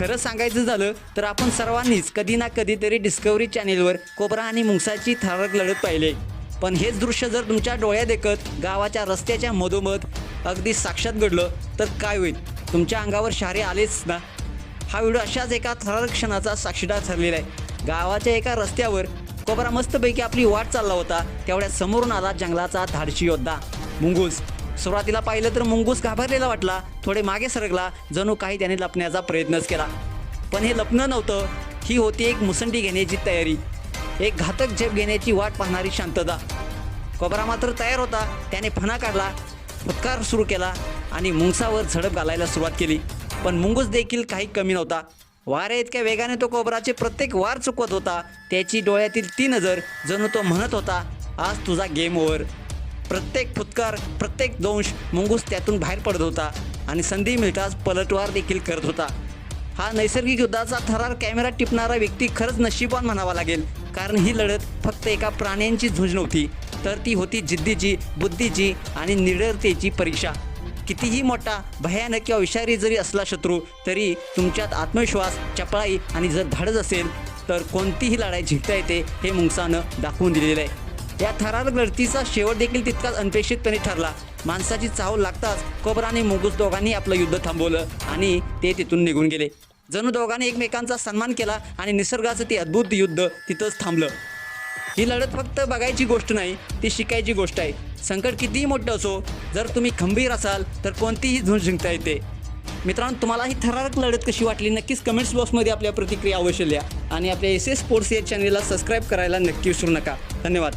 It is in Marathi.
खरं सांगायचं झालं तर आपण सर्वांनीच कधी ना कधीतरी डिस्कवरी चॅनेलवर कोबरा आणि मुंगसाची थरारक लढत पाहिले. पण हेच दृश्य जर तुमच्या डोळ्यादेखत गावाच्या रस्त्याच्या मधोमध अगदी साक्षात घडलं तर काय होईल? तुमच्या अंगावर शहारे आलेच ना. हा व्हिडिओ अशाच एका थरारक क्षणाचा साक्षीदार ठरलेला आहे. गावाच्या एका रस्त्यावर कोबरा मस्तपैकी आपली वाट चालला होता. तेवढ्या समोरून आला जंगलाचा धाडशी योद्धा मुंगूस. सुरुवातीला पाहिलं तर मुंगूस घाबरलेला वाटला, थोडे मागे सरकला, जणू काही त्याने लपण्याचा प्रयत्नच केला. पण हे लपणं नव्हतं, ही होती एक मुसंडी घेण्याची तयारी, एक घातक झेप घेण्याची वाट पाहणारी शांतता. कोबरा मात्र तयार होता. त्याने फणा काढला, फटकार सुरू केला आणि मुंगसावर झडप घालायला सुरुवात केली. पण मुंगूस देखील काही कमी नव्हता. वाऱ्या इतक्या वेगाने तो कोबराचे प्रत्येक वार चुकवत होता. त्याची डोळ्यातील ती नजर जणू तो म्हणत होता, आज तुझा गेम ओव्हर. प्रत्येक फुटकार, प्रत्येक दंश मुंगूस त्यातून बाहेर पडत होता आणि संधी मिळताच पलटवार देखील करत होता. हा नैसर्गिक युद्धाचा थरार कॅमेरा टिपणारा व्यक्ती खरंच नशीबवान म्हणावा लागेल. कारण ही लढत फक्त एका प्राण्यांची झुंज नव्हती, तर ती होती जिद्दीची, बुद्धीची आणि निडरतेची परीक्षा. कितीही मोठा, भयानक किंवा विषारी जरी असला शत्रू, तरी तुमच्यात आत्मविश्वास, चपळाई आणि जर धाडस असेल तर कोणतीही लढाई जिंकता येते, हे मुंगसानं दाखवून दिलेलं आहे. या थरारक लढतीचा शेवट देखील तितकाच अनपेक्षितपणे ठरला. माणसाची चाहूल लागताच कोबरा आणि मुंगूस दोघांनी आपलं युद्ध थांबवलं आणि ते तिथून निघून गेले. जणू दोघांनी एकमेकांचा सन्मान केला आणि निसर्गाचं ते अद्भुत युद्ध तिथंच थांबलं. ही लढत फक्त बघायची गोष्ट नाही, ती शिकायची गोष्ट आहे. संकट कितीही मोठं असो, जर तुम्ही खंबीर असाल तर कोणतीही झुंज जिंकता येते. मित्रांनो, तुम्हाला ही थरारक लढत कशी वाटली नक्कीच कमेंट्स बॉक्समध्ये आपल्या प्रतिक्रिया अवश्य लिहा आणि आपल्या SS स्पोर्ट्स या चॅनेलला सबस्क्राईब करायला नक्की विसरू नका. धन्यवाद.